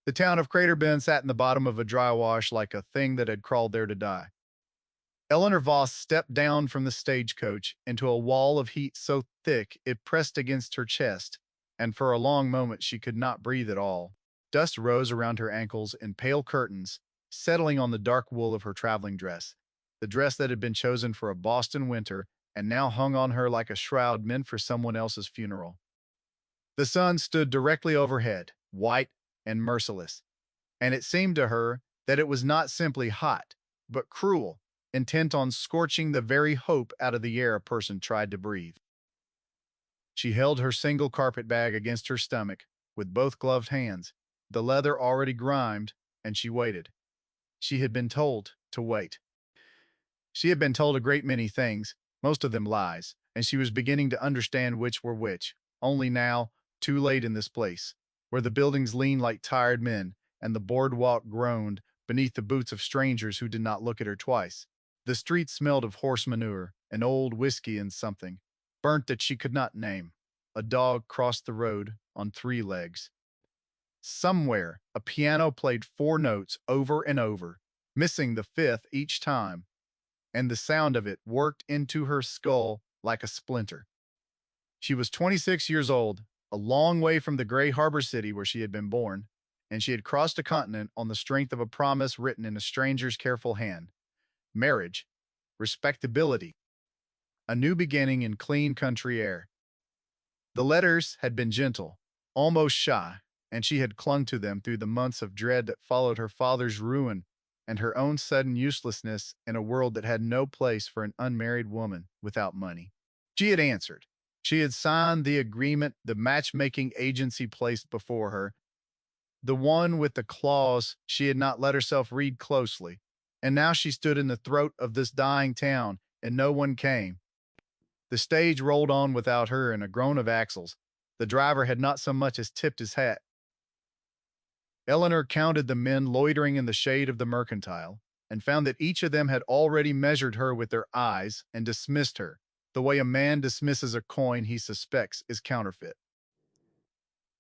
The town of Crater Bend sat in the bottom of a dry wash like a thing that had crawled there to die. Eleanor Voss stepped down from the stagecoach into a wall of heat so thick it pressed against her chest, and for a long moment she could not breathe at all. Dust rose around her ankles in pale curtains, settling on the dark wool of her traveling dress, the dress that had been chosen for a Boston winter and now hung on her like a shroud meant for someone else's funeral. The sun stood directly overhead, white and merciless, and it seemed to her that it was not simply hot, but cruel, intent on scorching the very hope out of the air a person tried to breathe. She held her single carpet-bag against her stomach with both gloved hands, the leather already grimed, and she waited. She had been told to wait. She had been told a great many things, most of them lies, and she was beginning to understand which were which, only now, too late in this place, where the buildings leaned like tired men and the boardwalk groaned beneath the boots of strangers who did not look at her twice. The street smelled of horse manure and old whiskey and something, burnt that she could not name. A dog crossed the road on 3 legs. Somewhere, a piano played 4 notes over and over, missing the 5th each time, and the sound of it worked into her skull like a splinter. She was 26 years old, a long way from the gray harbor city where she had been born, and she had crossed a continent on the strength of a promise written in a stranger's careful hand. Marriage, respectability, a new beginning in clean country air. The letters had been gentle, almost shy, and she had clung to them through the months of dread that followed her father's ruin and her own sudden uselessness in a world that had no place for an unmarried woman without money. She had answered. She had signed the agreement the matchmaking agency placed before her, the one with the clause she had not let herself read closely, and now she stood in the throat of this dying town, and no one came. The stage rolled on without her in a groan of axles. The driver had not so much as tipped his hat. Eleanor counted the men loitering in the shade of the mercantile, and found that each of them had already measured her with their eyes and dismissed her, the way a man dismisses a coin he suspects is counterfeit.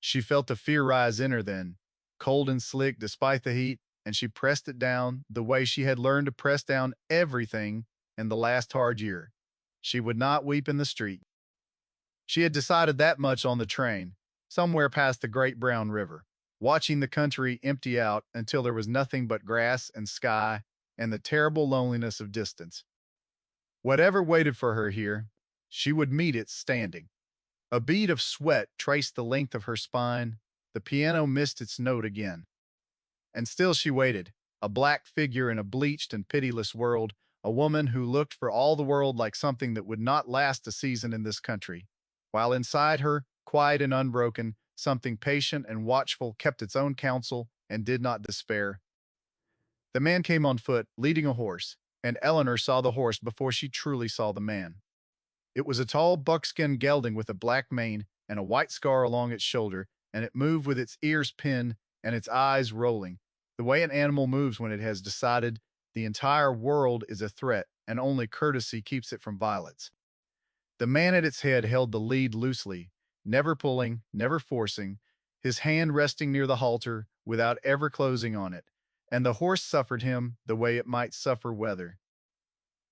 She felt the fear rise in her then, cold and slick despite the heat, and she pressed it down the way she had learned to press down everything in the last hard year. She would not weep in the street. She had decided that much on the train, somewhere past the great brown river, watching the country empty out until there was nothing but grass and sky and the terrible loneliness of distance. Whatever waited for her here, she would meet it standing. A bead of sweat traced the length of her spine. The piano missed its note again. And still she waited, a black figure in a bleached and pitiless world, a woman who looked for all the world like something that would not last a season in this country, while inside her, quiet and unbroken, something patient and watchful kept its own counsel and did not despair. The man came on foot, leading a horse, and Eleanor saw the horse before she truly saw the man. It was a tall buckskin gelding with a black mane and a white scar along its shoulder, and it moved with its ears pinned and its eyes rolling, the way an animal moves when it has decided the entire world is a threat and only courtesy keeps it from violence. The man at its head held the lead loosely, never pulling, never forcing, his hand resting near the halter without ever closing on it, and the horse suffered him the way it might suffer weather.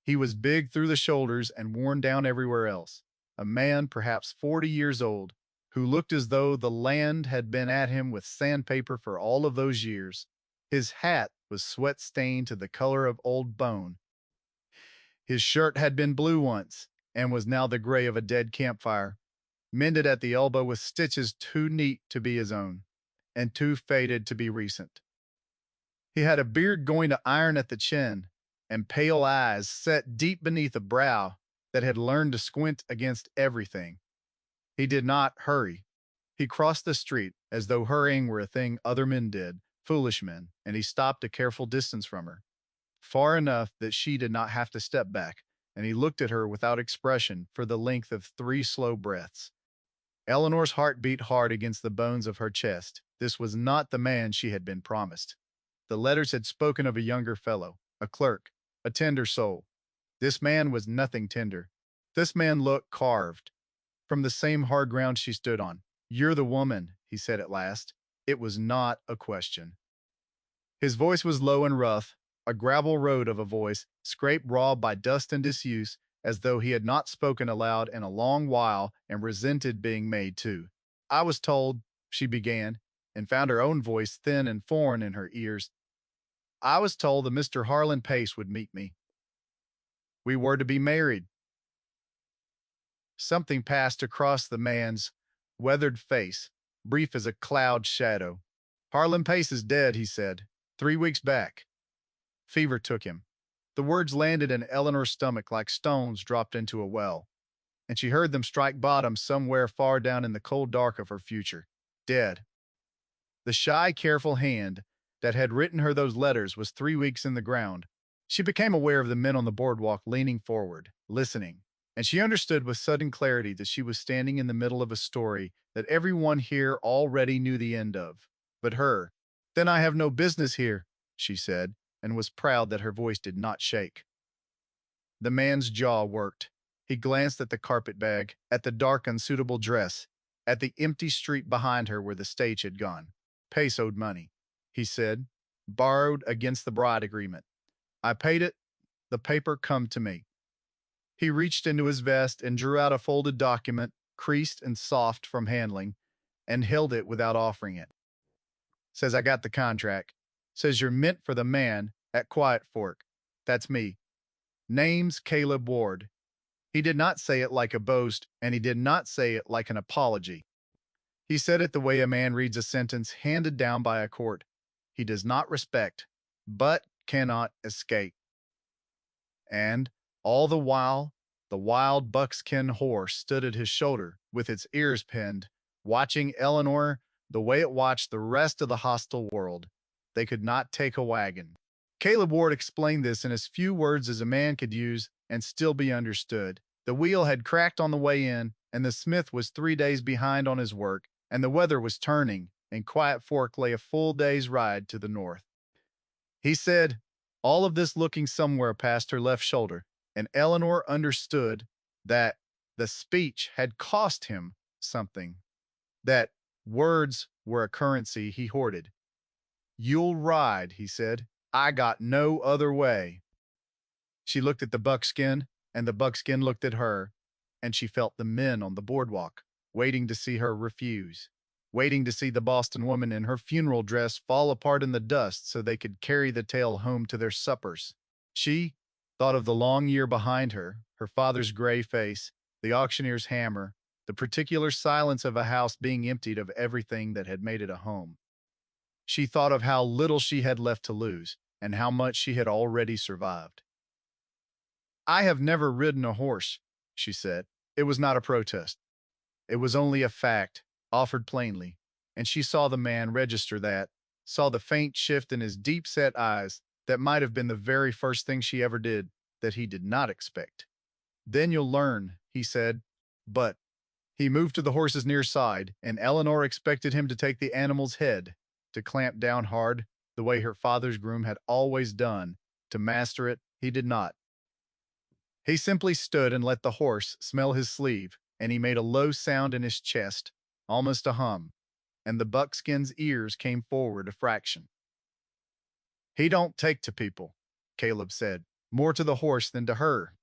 He was big through the shoulders and worn down everywhere else, a man perhaps 40 years old, who looked as though the land had been at him with sandpaper for all of those years. His hat was sweat-stained to the color of old bone. His shirt had been blue once, and was now the gray of a dead campfire, mended at the elbow with stitches too neat to be his own, and too faded to be recent. He had a beard going to iron at the chin, and pale eyes set deep beneath a brow that had learned to squint against everything. He did not hurry. He crossed the street as though hurrying were a thing other men did, foolish men, and he stopped a careful distance from her, far enough that she did not have to step back, and he looked at her without expression for the length of 3 slow breaths. Eleanor's heart beat hard against the bones of her chest. This was not the man she had been promised. The letters had spoken of a younger fellow, a clerk, a tender soul. This man was nothing tender. This man looked carved from the same hard ground she stood on. "You're the woman," he said at last. It was not a question. His voice was low and rough, a gravel road of a voice, scraped raw by dust and disuse, as though he had not spoken aloud in a long while and resented being made to. I was told, she began, and found her own voice thin and foreign in her ears. I was told that Mr. Harlan Pace would meet me. We were to be married. Something passed across the man's weathered face, brief as a cloud shadow. Harlan Pace is dead, he said. 3 weeks back. Fever took him. The words landed in Eleanor's stomach like stones dropped into a well, and she heard them strike bottom somewhere far down in the cold dark of her future. Dead. The shy, careful hand that had written her those letters was 3 weeks in the ground. She became aware of the men on the boardwalk leaning forward, listening, and she understood with sudden clarity that she was standing in the middle of a story that everyone here already knew the end of. But her. Then I have no business here, she said, and was proud that her voice did not shake. The man's jaw worked. He glanced at the carpet bag, at the dark, unsuitable dress, at the empty street behind her where the stage had gone. Pace owed money, he said, borrowed against the bride agreement. I paid it. The paper come to me. He reached into his vest and drew out a folded document, creased and soft from handling, and held it without offering it. Says I got the contract. Says you're meant for the man at Quiet Fork. That's me. Name's Caleb Ward. He did not say it like a boast, and he did not say it like an apology. He said it the way a man reads a sentence handed down by a court. He does not respect, but cannot escape. And all the while, the wild buckskin horse stood at his shoulder with its ears pinned, watching Eleanor the way it watched the rest of the hostile world. They could not take a wagon. Caleb Ward explained this in as few words as a man could use and still be understood. The wheel had cracked on the way in, and the smith was 3 days behind on his work, and the weather was turning, and Quiet Fork lay a full day's ride to the north. He said, all of this looking somewhere past her left shoulder, and Eleanor understood that the speech had cost him something, that words were a currency he hoarded. You'll ride, he said. I got no other way. She looked at the buckskin, and the buckskin looked at her, and she felt the men on the boardwalk, waiting to see her refuse, waiting to see the Boston woman in her funeral dress fall apart in the dust so they could carry the tale home to their suppers. She thought of the long year behind her, her father's gray face, the auctioneer's hammer, the particular silence of a house being emptied of everything that had made it a home. She thought of how little she had left to lose and how much she had already survived. I have never ridden a horse, she said. It was not a protest. It was only a fact, offered plainly, and she saw the man register that, saw the faint shift in his deep-set eyes that might have been the very first thing she ever did that he did not expect. Then you'll learn, he said, but he moved to the horse's near side, and Eleanor expected him to take the animal's head, to clamp down hard, the way her father's groom had always done. To master it, he did not. He simply stood and let the horse smell his sleeve, and he made a low sound in his chest, almost a hum, and the buckskin's ears came forward a fraction. He don't take to people, Caleb said, more to the horse than to her.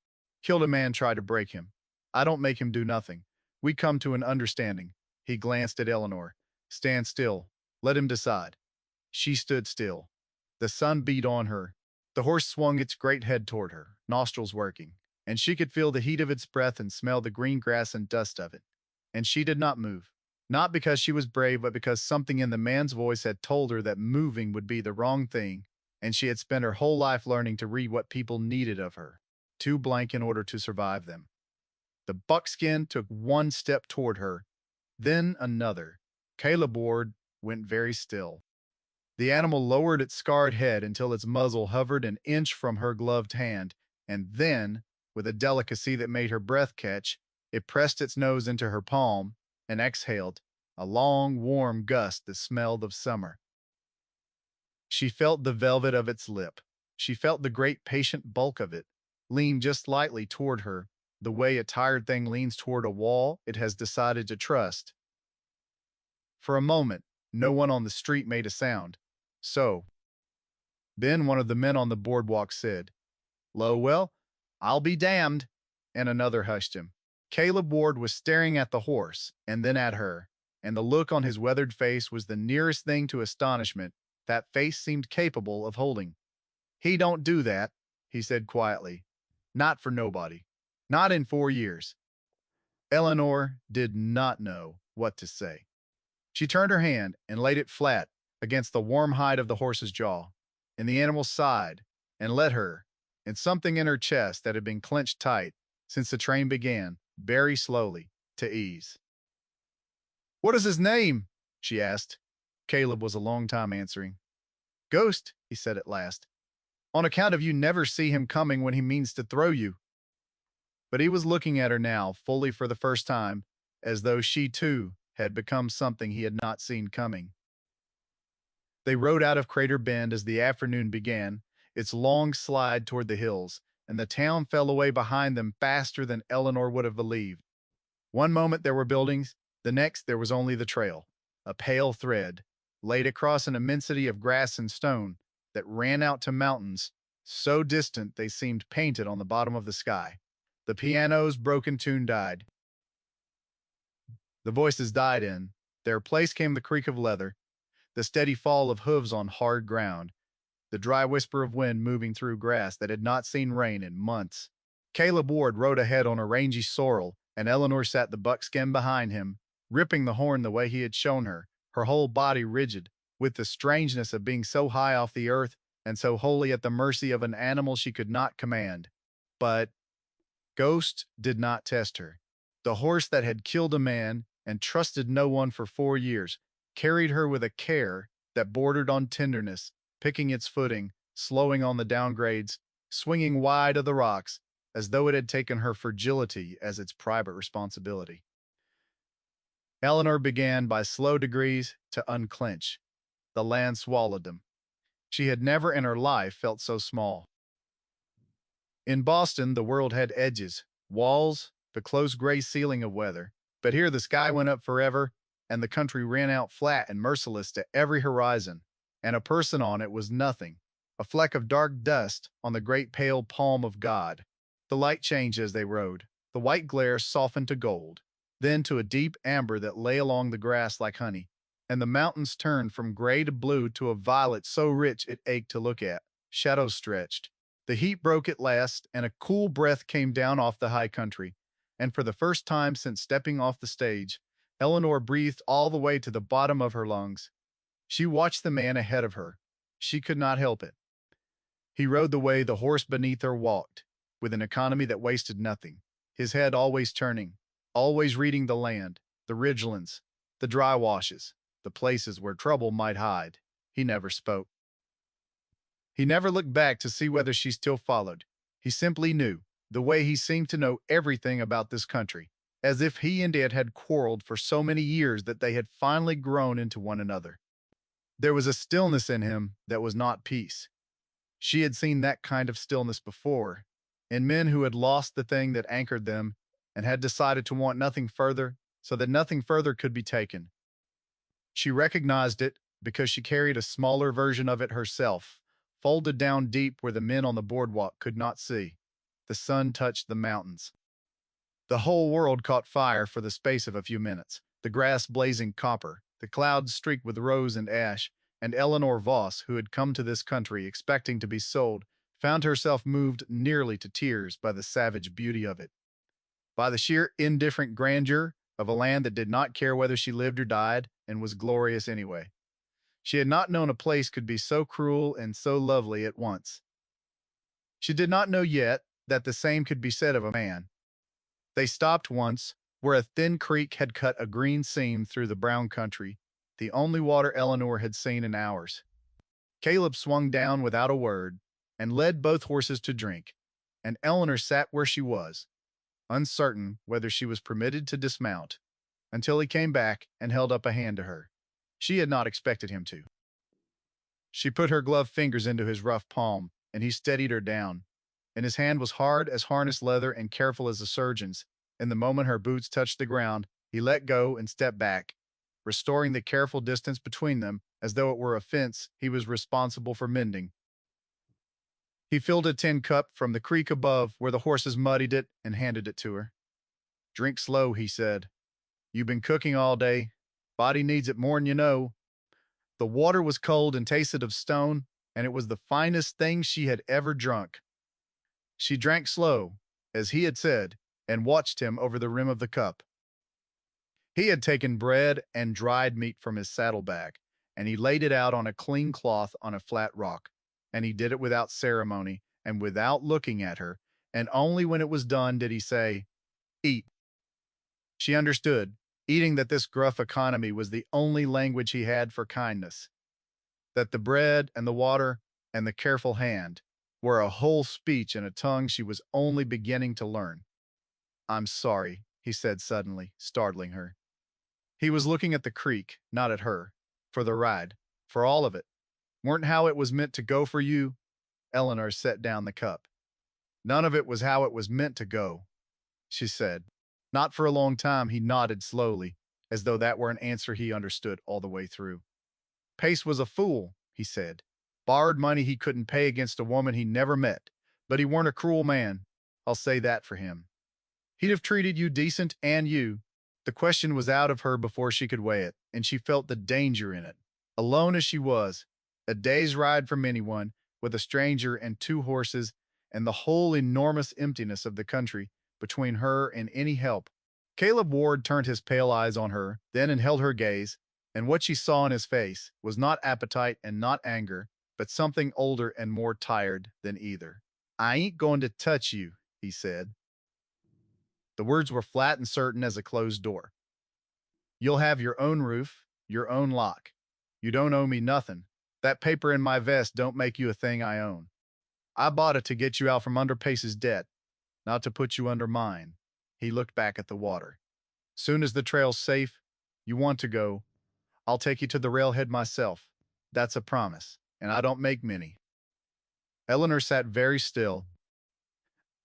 Killed a man tried to break him. I don't make him do nothing. We come to an understanding. He glanced at Eleanor. Stand still. Let him decide. She stood still. The sun beat on her. The horse swung its great head toward her, nostrils working, and she could feel the heat of its breath and smell the green grass and dust of it. And she did not move. Not because she was brave, but because something in the man's voice had told her that moving would be the wrong thing, and she had spent her whole life learning to read what people needed of her, too blank in order to survive them. The buckskin took one step toward her, then another. Caleb Ward went very still. The animal lowered its scarred head until its muzzle hovered an inch from her gloved hand, and then, with a delicacy that made her breath catch, it pressed its nose into her palm and exhaled, a long, warm gust that smelled of summer. She felt the velvet of its lip. She felt the great patient bulk of it, lean just lightly toward her, the way a tired thing leans toward a wall it has decided to trust. For a moment, No one on the street made a sound. So, then one of the men on the boardwalk said, "Lo, well, I'll be damned," and another hushed him. Caleb Ward was staring at the horse and then at her, and the look on his weathered face was the nearest thing to astonishment that face seemed capable of holding. "He don't do that," he said quietly. "Not for nobody. Not in 4 years." Eleanor did not know what to say. She turned her hand and laid it flat against the warm hide of the horse's jaw, and the animal sighed and let her, and something in her chest that had been clenched tight since the train began, very slowly, to ease. "What is his name?" she asked. Caleb was a long time answering. "Ghost," he said at last, "on account of you never see him coming when he means to throw you." But he was looking at her now, fully for the first time, as though she too had become something he had not seen coming. They rode out of Crater Bend as the afternoon began its long slide toward the hills, and the town fell away behind them faster than Eleanor would have believed. One moment there were buildings, the next there was only the trail, a pale thread, laid across an immensity of grass and stone that ran out to mountains, so distant they seemed painted on the bottom of the sky. The piano's broken tune died. The voices died in. Their place came the creak of leather, the steady fall of hooves on hard ground, the dry whisper of wind moving through grass that had not seen rain in months. Caleb Ward rode ahead on a rangy sorrel, and Eleanor sat the buckskin behind him, ripping the horn the way he had shown her, her whole body rigid, with the strangeness of being so high off the earth and so wholly at the mercy of an animal she could not command. But Ghost did not test her. The horse that had killed a man and trusted no one for 4 years carried her with a care that bordered on tenderness, picking its footing, slowing on the downgrades, swinging wide of the rocks, as though it had taken her fragility as its private responsibility. Eleanor began by slow degrees to unclench. The land swallowed them. She had never in her life felt so small. In Boston, the world had edges, walls, the close gray ceiling of weather. But here the sky went up forever, and the country ran out flat and merciless to every horizon, and a person on it was nothing, a fleck of dark dust on the great pale palm of God. The light changed as they rode. The white glare softened to gold, then to a deep amber that lay along the grass like honey, and the mountains turned from gray to blue to a violet so rich it ached to look at. Shadows stretched. The heat broke at last, and a cool breath came down off the high country, and for the first time since stepping off the stage, Eleanor breathed all the way to the bottom of her lungs. She watched the man ahead of her. She could not help it. He rode the way the horse beneath her walked, with an economy that wasted nothing, his head always turning, always reading the land, the ridgelands, the dry washes, the places where trouble might hide. He never spoke. He never looked back to see whether she still followed. He simply knew, the way he seemed to know everything about this country, as if he and it had quarreled for so many years that they had finally grown into one another. There was a stillness in him that was not peace. She had seen that kind of stillness before, in men who had lost the thing that anchored them and had decided to want nothing further, so that nothing further could be taken. She recognized it because she carried a smaller version of it herself, folded down deep where the men on the boardwalk could not see. The sun touched the mountains. The whole world caught fire for the space of a few minutes, the grass blazing copper, the clouds streaked with rose and ash, and Eleanor Voss, who had come to this country expecting to be sold, found herself moved nearly to tears by the savage beauty of it, by the sheer indifferent grandeur of a land that did not care whether she lived or died and was glorious anyway. She had not known a place could be so cruel and so lovely at once. She did not know yet that the same could be said of a man. They stopped once, where a thin creek had cut a green seam through the brown country, the only water Eleanor had seen in hours. Caleb swung down without a word and led both horses to drink, and Eleanor sat where she was, uncertain whether she was permitted to dismount, until he came back and held up a hand to her. She had not expected him to. She put her gloved fingers into his rough palm, and he steadied her down, and his hand was hard as harness leather and careful as a surgeon's. In the moment her boots touched the ground, he let go and stepped back, restoring the careful distance between them as though it were a fence he was responsible for mending. He filled a tin cup from the creek above where the horses muddied it and handed it to her. Drink slow, he said. You've been cooking all day. Body needs it more'n you know. The water was cold and tasted of stone, and it was the finest thing she had ever drunk. She drank slow, as he had said, and watched him over the rim of the cup. He had taken bread and dried meat from his saddlebag, and he laid it out on a clean cloth on a flat rock, and he did it without ceremony and without looking at her, and only when it was done did he say, "Eat." She understood, eating that this gruff economy was the only language he had for kindness, that the bread and the water and the careful hand were a whole speech in a tongue she was only beginning to learn. "I'm sorry," he said suddenly, startling her. He was looking at the creek, not at her. For the ride. For all of it. Weren't how it was meant to go for you? Eleanor set down the cup. None of it was how it was meant to go, she said. Not for a long time, he nodded slowly, as though that were an answer he understood all the way through. Pace was a fool, he said. Borrowed money he couldn't pay against a woman he never met. But he weren't a cruel man. I'll say that for him. He'd have treated you decent and you. The question was out of her before she could weigh it, and she felt the danger in it. Alone as she was, a day's ride from anyone, with a stranger and two horses, and the whole enormous emptiness of the country between her and any help. Caleb Ward turned his pale eyes on her, then and held her gaze, and what she saw in his face was not appetite and not anger, but something older and more tired than either. "I ain't going to touch you," he said. The words were flat and certain as a closed door. "You'll have your own roof, your own lock. You don't owe me nothing. That paper in my vest don't make you a thing I own. I bought it to get you out from under Pace's debt, not to put you under mine." He looked back at the water. "Soon as the trail's safe, you want to go, I'll take you to the railhead myself. That's a promise, and I don't make many." Eleanor sat very still.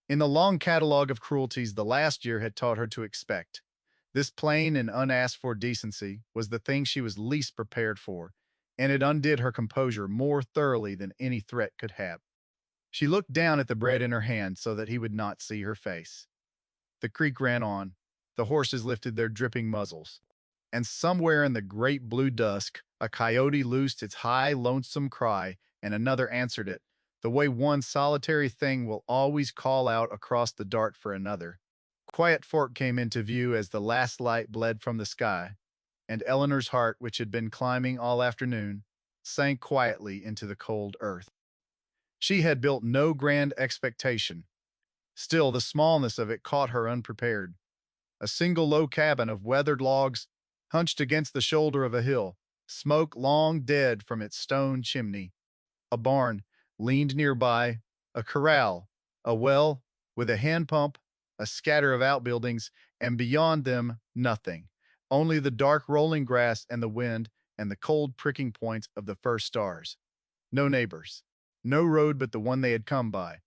In the long catalogue of cruelties the last year had taught her to expect, this plain and unasked-for decency was the thing she was least prepared for, and it undid her composure more thoroughly than any threat could have. She looked down at the bread in her hand so that he would not see her face. The creek ran on. The horses lifted their dripping muzzles. And somewhere in the great blue dusk, a coyote loosed its high, lonesome cry, and another answered it, the way one solitary thing will always call out across the dark for another. Quiet Fork came into view as the last light bled from the sky, and Eleanor's heart, which had been climbing all afternoon, sank quietly into the cold earth. She had built no grand expectation. Still, the smallness of it caught her unprepared. A single low cabin of weathered logs, hunched against the shoulder of a hill, smoke long dead from its stone chimney. A barn leaned nearby, a corral, a well with a hand pump, a scatter of outbuildings, and beyond them, nothing. Only the dark rolling grass and the wind and the cold pricking points of the first stars. No neighbors. No road but the one they had come by.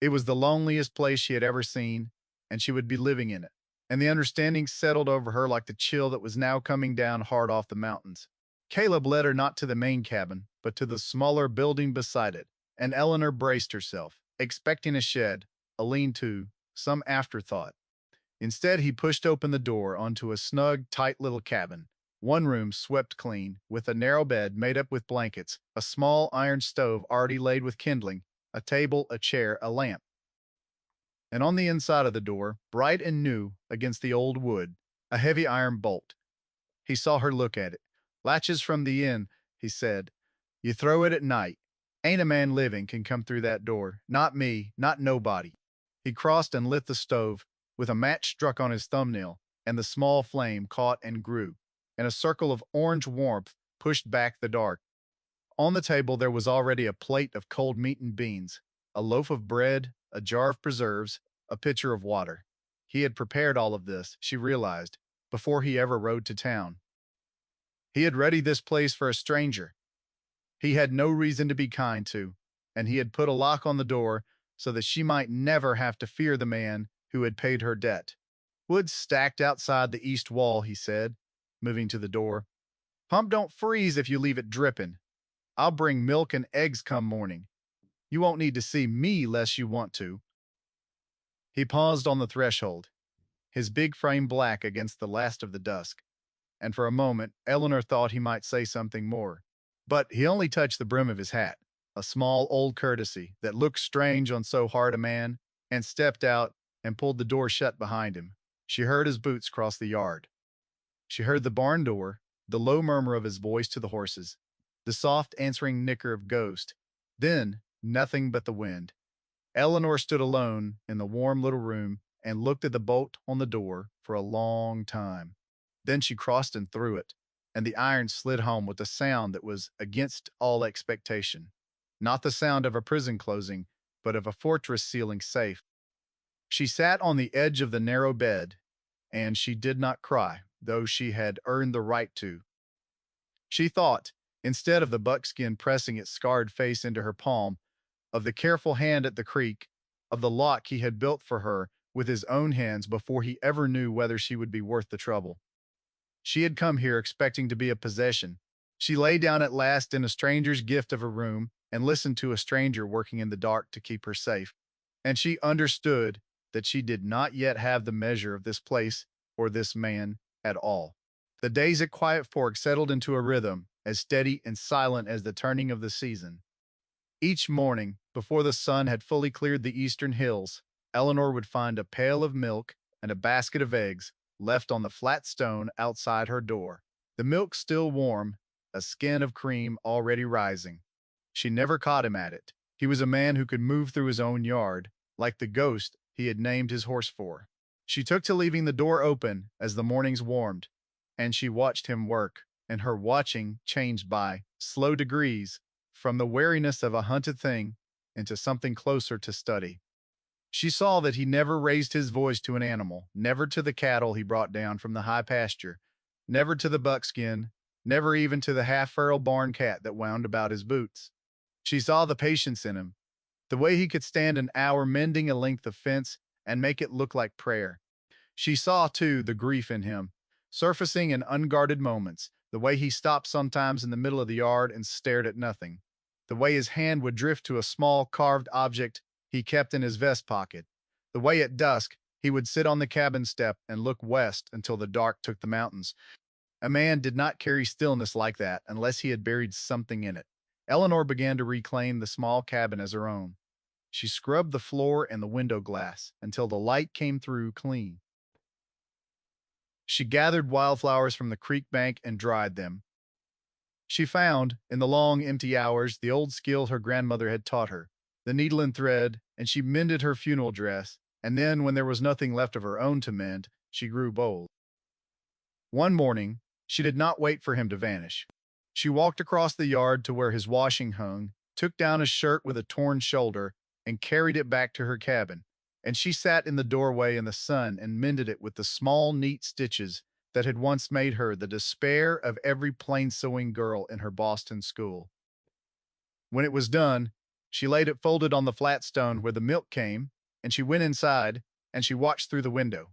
It was the loneliest place she had ever seen, and she would be living in it. And the understanding settled over her like the chill that was now coming down hard off the mountains. Caleb led her not to the main cabin, but to the smaller building beside it, and Eleanor braced herself, expecting a shed, a lean-to, some afterthought. Instead, he pushed open the door onto a snug, tight little cabin. One room swept clean, with a narrow bed made up with blankets, a small iron stove already laid with kindling, a table, a chair, a lamp. And on the inside of the door, bright and new against the old wood, a heavy iron bolt. He saw her look at it. "Latches from the inn," he said. "You throw it at night. Ain't a man living can come through that door. Not me, not nobody." He crossed and lit the stove, with a match struck on his thumbnail, and the small flame caught and grew, and a circle of orange warmth pushed back the dark. On the table there was already a plate of cold meat and beans, a loaf of bread, a jar of preserves, a pitcher of water. He had prepared all of this, she realized, before he ever rode to town. He had readied this place for a stranger he had no reason to be kind to, and he had put a lock on the door so that she might never have to fear the man who had paid her debt. "Wood stacked outside the east wall," he said. moving to the door. Pump don't freeze if you leave it dripping. I'll bring milk and eggs come morning. You won't need to see me less you want to. He paused on the threshold, his big frame black against the last of the dusk, and for a moment Eleanor thought he might say something more. But he only touched the brim of his hat, a small old courtesy that looked strange on so hard a man, and stepped out and pulled the door shut behind him. She heard his boots cross the yard. She heard the barn door, the low murmur of his voice to the horses, the soft answering nicker of Ghost. Then, nothing but the wind. Eleanor stood alone in the warm little room and looked at the bolt on the door for a long time. Then she crossed and threw it, and the iron slid home with a sound that was against all expectation. Not the sound of a prison closing, but of a fortress sealing safe. She sat on the edge of the narrow bed, and she did not cry, though she had earned the right to. She thought, instead of the buckskin pressing its scarred face into her palm, of the careful hand at the creek, of the lock he had built for her with his own hands before he ever knew whether she would be worth the trouble. She had come here expecting to be a possession. She lay down at last in a stranger's gift of a room and listened to a stranger working in the dark to keep her safe. And she understood that she did not yet have the measure of this place or this man at all. The days at Quiet Fork settled into a rhythm as steady and silent as the turning of the season. Each morning, before the sun had fully cleared the eastern hills, Eleanor would find a pail of milk and a basket of eggs left on the flat stone outside her door. The milk still warm, a skin of cream already rising. She never caught him at it. He was a man who could move through his own yard, like the Ghost he had named his horse for. She took to leaving the door open as the mornings warmed, and she watched him work, and her watching changed by slow degrees from the wariness of a hunted thing into something closer to study. She saw that he never raised his voice to an animal, never to the cattle he brought down from the high pasture, never to the buckskin, never even to the half-feral barn cat that wound about his boots. She saw the patience in him, the way he could stand an hour mending a length of fence and make it look like prayer. She saw, too, the grief in him, surfacing in unguarded moments, the way he stopped sometimes in the middle of the yard and stared at nothing, the way his hand would drift to a small carved object he kept in his vest pocket, the way at dusk he would sit on the cabin step and look west until the dark took the mountains. A man did not carry stillness like that unless he had buried something in it. Eleanor began to reclaim the small cabin as her own. She scrubbed the floor and the window glass until the light came through clean. She gathered wildflowers from the creek bank and dried them. She found, in the long, empty hours, the old skill her grandmother had taught her, the needle and thread, and she mended her funeral dress, and then, when there was nothing left of her own to mend, she grew bold. One morning, she did not wait for him to vanish. She walked across the yard to where his washing hung, took down his shirt with a torn shoulder, and carried it back to her cabin. And she sat in the doorway in the sun and mended it with the small, neat stitches that had once made her the despair of every plain-sewing girl in her Boston school. When it was done, she laid it folded on the flat stone where the milk came, and she went inside, and she watched through the window.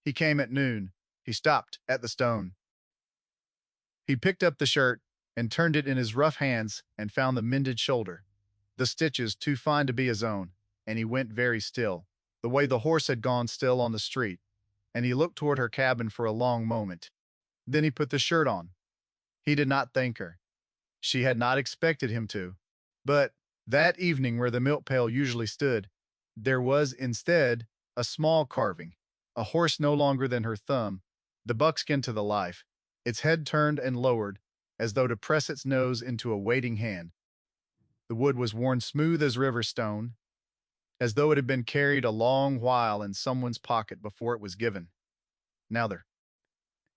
He came at noon. He stopped at the stone. He picked up the shirt and turned it in his rough hands and found the mended shoulder, the stitches too fine to be his own, and he went very still, the way the horse had gone still on the street, and he looked toward her cabin for a long moment. Then he put the shirt on. He did not thank her. She had not expected him to. But that evening, where the milk pail usually stood, there was instead a small carving, a horse no longer than her thumb, the buckskin to the life, its head turned and lowered, as though to press its nose into a waiting hand. The wood was worn smooth as river stone, as though it had been carried a long while in someone's pocket before it was given. Now there.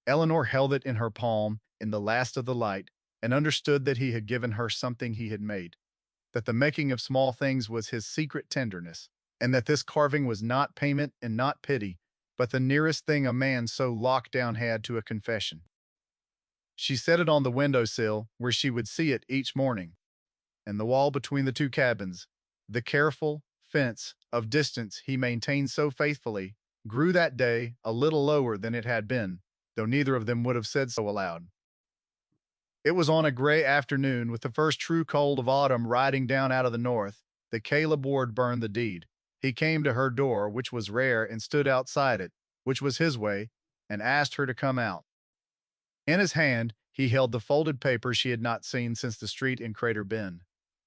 Eleanor held it in her palm in the last of the light and understood that he had given her something he had made, that the making of small things was his secret tenderness, and that this carving was not payment and not pity, but the nearest thing a man so locked down had to a confession. She set it on the windowsill where she would see it each morning, and the wall between the two cabins, the careful fence of distance he maintained so faithfully, grew that day a little lower than it had been, though neither of them would have said so aloud. It was on a gray afternoon, with the first true cold of autumn riding down out of the north, that Caleb Ward burned the deed. He came to her door, which was rare, and stood outside it, which was his way, and asked her to come out. In his hand, he held the folded paper she had not seen since the street in Crater Bend,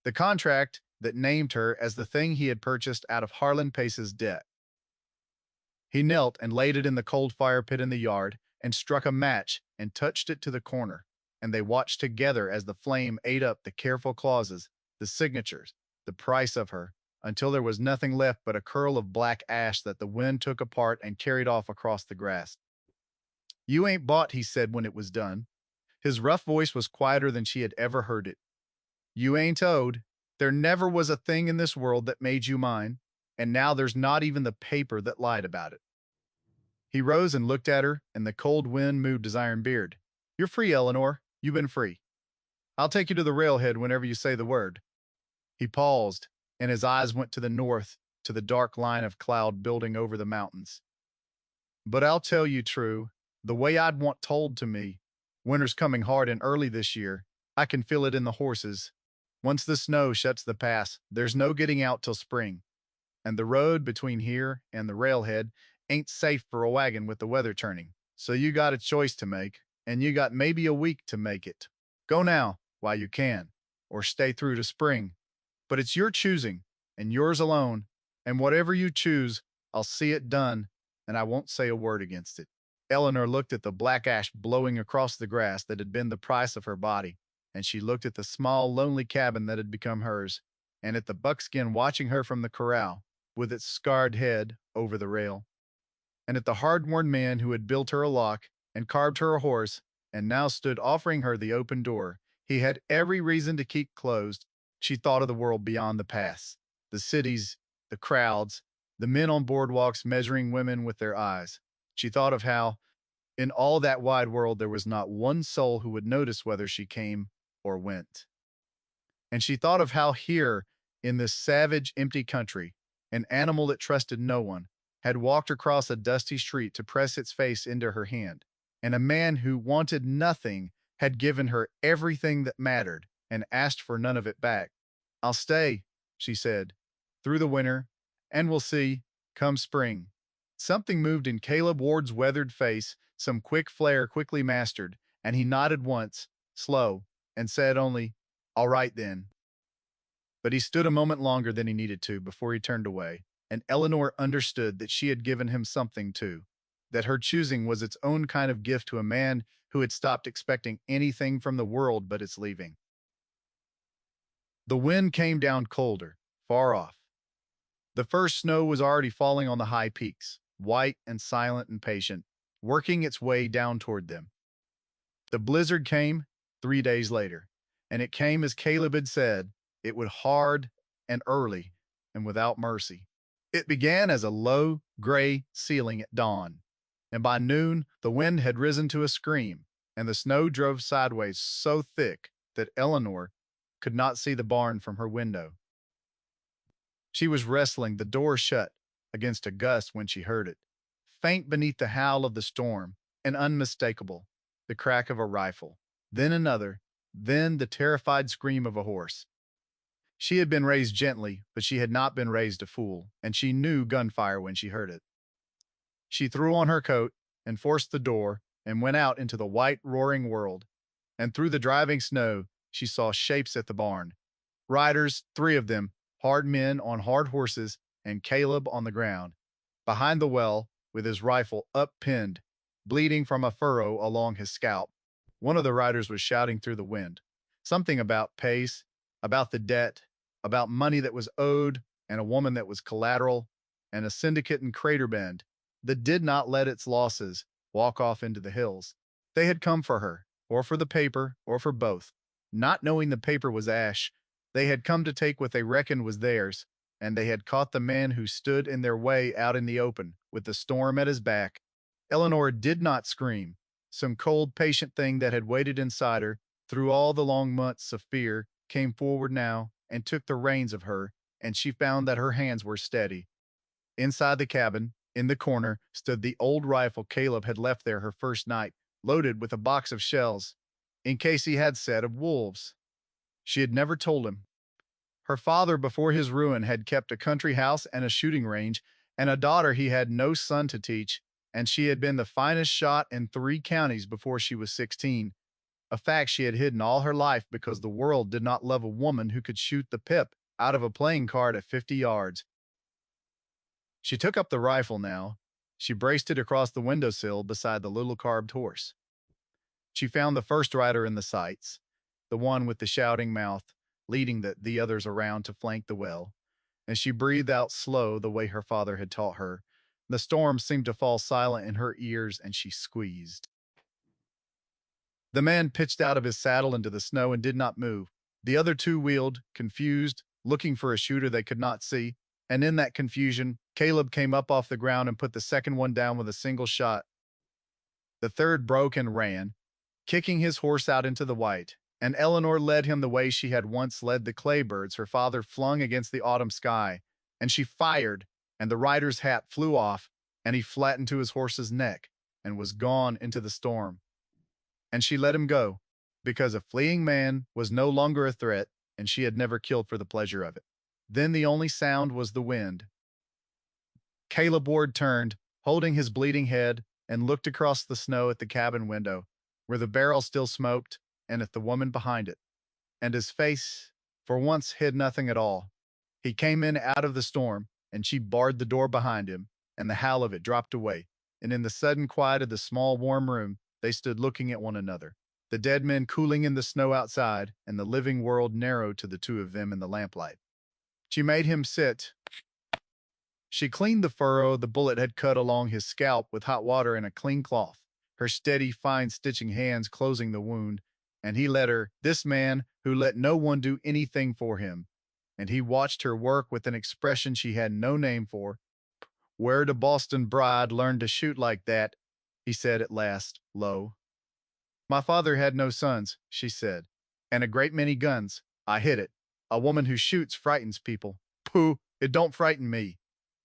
the contract that named her as the thing he had purchased out of Harlan Pace's debt. He knelt and laid it in the cold fire pit in the yard, and struck a match and touched it to the corner, and they watched together as the flame ate up the careful clauses, the signatures, the price of her, until there was nothing left but a curl of black ash that the wind took apart and carried off across the grass. "You ain't bought," he said when it was done. His rough voice was quieter than she had ever heard it. "You ain't owed. There never was a thing in this world that made you mine, and now there's not even the paper that lied about it." He rose and looked at her, and the cold wind moved his iron beard. "You're free, Eleanor. You've been free. I'll take you to the railhead whenever you say the word." He paused, and his eyes went to the north, to the dark line of cloud building over the mountains. "But I'll tell you true, the way I'd want told to me. Winter's coming hard and early this year. I can feel it in the horses. Once the snow shuts the pass, there's no getting out till spring. And the road between here and the railhead ain't safe for a wagon with the weather turning. So you got a choice to make, and you got maybe a week to make it. Go now, while you can, or stay through to spring. But it's your choosing, and yours alone, and whatever you choose, I'll see it done, and I won't say a word against it." Eleanor looked at the black ash blowing across the grass that had been the price of her body, and she looked at the small, lonely cabin that had become hers, and at the buckskin watching her from the corral, with its scarred head over the rail, and at the hard-worn man who had built her a lock and carved her a horse, and now stood offering her the open door he had every reason to keep closed. She thought of the world beyond the pass, the cities, the crowds, the men on boardwalks measuring women with their eyes. She thought of how, in all that wide world, there was not one soul who would notice whether she came or went. And she thought of how here, in this savage, empty country, an animal that trusted no one had walked across a dusty street to press its face into her hand, and a man who wanted nothing had given her everything that mattered and asked for none of it back. "I'll stay," she said, "through the winter, and we'll see, come spring." Something moved in Caleb Ward's weathered face, some quick flare quickly mastered, and he nodded once, slow, and said only, "All right then." But he stood a moment longer than he needed to before he turned away, and Eleanor understood that she had given him something too, that her choosing was its own kind of gift to a man who had stopped expecting anything from the world but its leaving. The wind came down colder, far off. The first snow was already falling on the high peaks, white and silent and patient, working its way down toward them. The blizzard came 3 days later, and it came as Caleb had said. It would hard and early and without mercy. It began as a low, gray ceiling at dawn, and by noon the wind had risen to a scream, and the snow drove sideways so thick that Eleanor could not see the barn from her window. She was wrestling the door shut against a gust when she heard it, faint beneath the howl of the storm and unmistakable, the crack of a rifle, then another, then the terrified scream of a horse. She had been raised gently, but she had not been raised a fool, and she knew gunfire when she heard it. She threw on her coat and forced the door and went out into the white, roaring world, and through the driving snow she saw shapes at the barn. Riders, 3 of them, hard men on hard horses, and Caleb on the ground, behind the well, with his rifle up-pinned, bleeding from a furrow along his scalp. One of the riders was shouting through the wind, something about pace, about the debt, about money that was owed, and a woman that was collateral, and a syndicate in Crater Bend that did not let its losses walk off into the hills. They had come for her, or for the paper, or for both. Not knowing the paper was ash, they had come to take what they reckoned was theirs, and they had caught the man who stood in their way out in the open, with the storm at his back. Eleanor did not scream. Some cold, patient thing that had waited inside her through all the long months of fear came forward now and took the reins of her, and she found that her hands were steady. Inside the cabin, In the corner stood the old rifle Caleb had left there her first night, loaded with a box of shells, in case he had said of wolves. She had never told him. Her father, before his ruin, had kept a country house and a shooting range, and a daughter he had no son to teach, and she had been the finest shot in 3 counties before she was 16, a fact she had hidden all her life because the world did not love a woman who could shoot the pip out of a playing card at 50 yards. She took up the rifle now. She braced it across the windowsill beside the little carved horse. She found the first rider in the sights, the one with the shouting mouth, leading the others around to flank the well, and she breathed out slow the way her father had taught her. The storm seemed to fall silent in her ears, and she squeezed. The man pitched out of his saddle into the snow and did not move. The other two wheeled, confused, looking for a shooter they could not see, and in that confusion, Caleb came up off the ground and put the second one down with a single shot. The third broke and ran, kicking his horse out into the white, and Eleanor led him the way she had once led the claybirds her father flung against the autumn sky, and she fired, and the rider's hat flew off, and he flattened to his horse's neck, and was gone into the storm. And she let him go, because a fleeing man was no longer a threat, and she had never killed for the pleasure of it. Then the only sound was the wind. Caleb Ward turned, holding his bleeding head, and looked across the snow at the cabin window, where the barrel still smoked, and at the woman behind it. And his face, for once, hid nothing at all. He came in out of the storm, and she barred the door behind him, and the howl of it dropped away. And in the sudden quiet of the small, warm room, they stood looking at one another, the dead men cooling in the snow outside, and the living world narrow to the two of them in the lamplight. She made him sit. She cleaned the furrow the bullet had cut along his scalp with hot water and a clean cloth, her steady, fine stitching hands closing the wound, and he let her, this man who let no one do anything for him, and he watched her work with an expression she had no name for. "Where the Boston bride learned to shoot like that," he said at last, low. "My father had no sons," she said, "and a great many guns. I hid it. A woman who shoots frightens people. Pooh, it don't frighten me."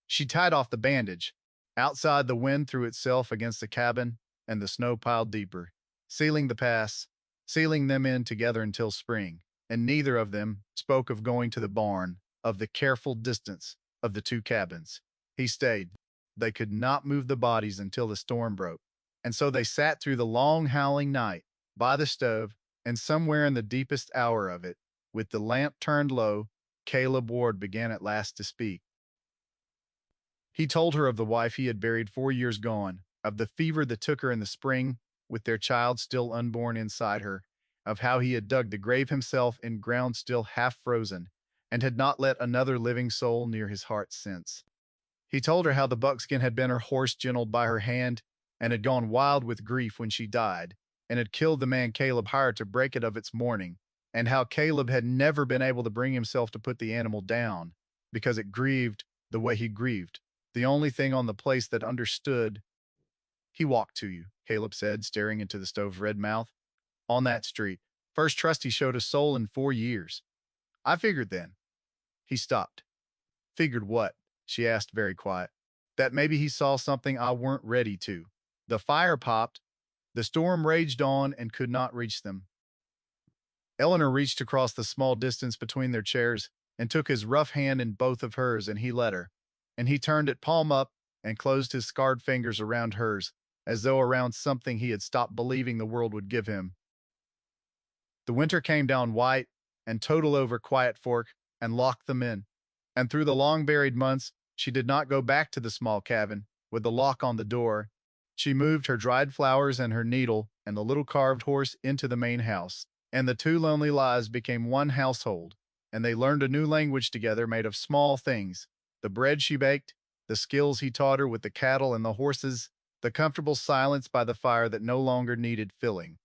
She tied off the bandage. Outside, the wind threw itself against the cabin, and the snow piled deeper, sealing the pass, sealing them in together until spring, and neither of them spoke of going to the barn, of the careful distance of the 2 cabins. He stayed. They could not move the bodies until the storm broke, and so they sat through the long howling night, by the stove, and somewhere in the deepest hour of it, with the lamp turned low, Caleb Ward began at last to speak. He told her of the wife he had buried 4 years gone, of the fever that took her in the spring, with their child still unborn inside her, of how he had dug the grave himself in ground still half frozen, and had not let another living soul near his heart since. He told her how the buckskin had been her horse gentled by her hand, and had gone wild with grief when she died, and had killed the man Caleb hired to break it of its mourning, and how Caleb had never been able to bring himself to put the animal down, because it grieved the way he grieved, the only thing on the place that understood. "He walked to you," Caleb said, staring into the stove's red mouth. "On that street. First trust he showed a soul in 4 years. I figured then." He stopped. "Figured what?" she asked, very quiet. "That maybe he saw something I weren't ready to." The fire popped. The storm raged on and could not reach them. Eleanor reached across the small distance between their chairs and took his rough hand in both of hers, and he let her. And he turned it palm up and closed his scarred fingers around hers, as though around something he had stopped believing the world would give him. The winter came down white and total over Quiet Fork and locked them in. And through the long-buried months, she did not go back to the small cabin with the lock on the door. She moved her dried flowers and her needle and the little carved horse into the main house, and the 2 lonely lives became one household, and they learned a new language together made of small things: the bread she baked, the skills he taught her with the cattle and the horses, the comfortable silence by the fire that no longer needed filling.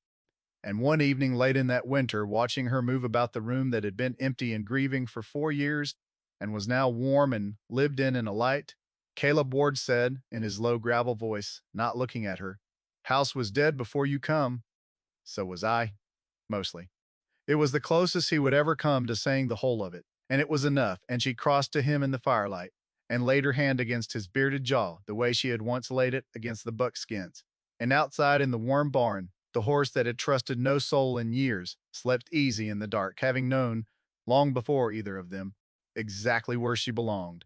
And one evening late in that winter, watching her move about the room that had been empty and grieving for 4 years and was now warm and lived in a light, Caleb Ward said, in his low gravel voice, not looking at her, "House was dead before you come." "So was I, mostly." It was the closest he would ever come to saying the whole of it, and it was enough, and she crossed to him in the firelight, and laid her hand against his bearded jaw the way she had once laid it against the buckskins. And outside in the warm barn, the horse that had trusted no soul in years slept easy in the dark, having known, long before either of them, exactly where she belonged.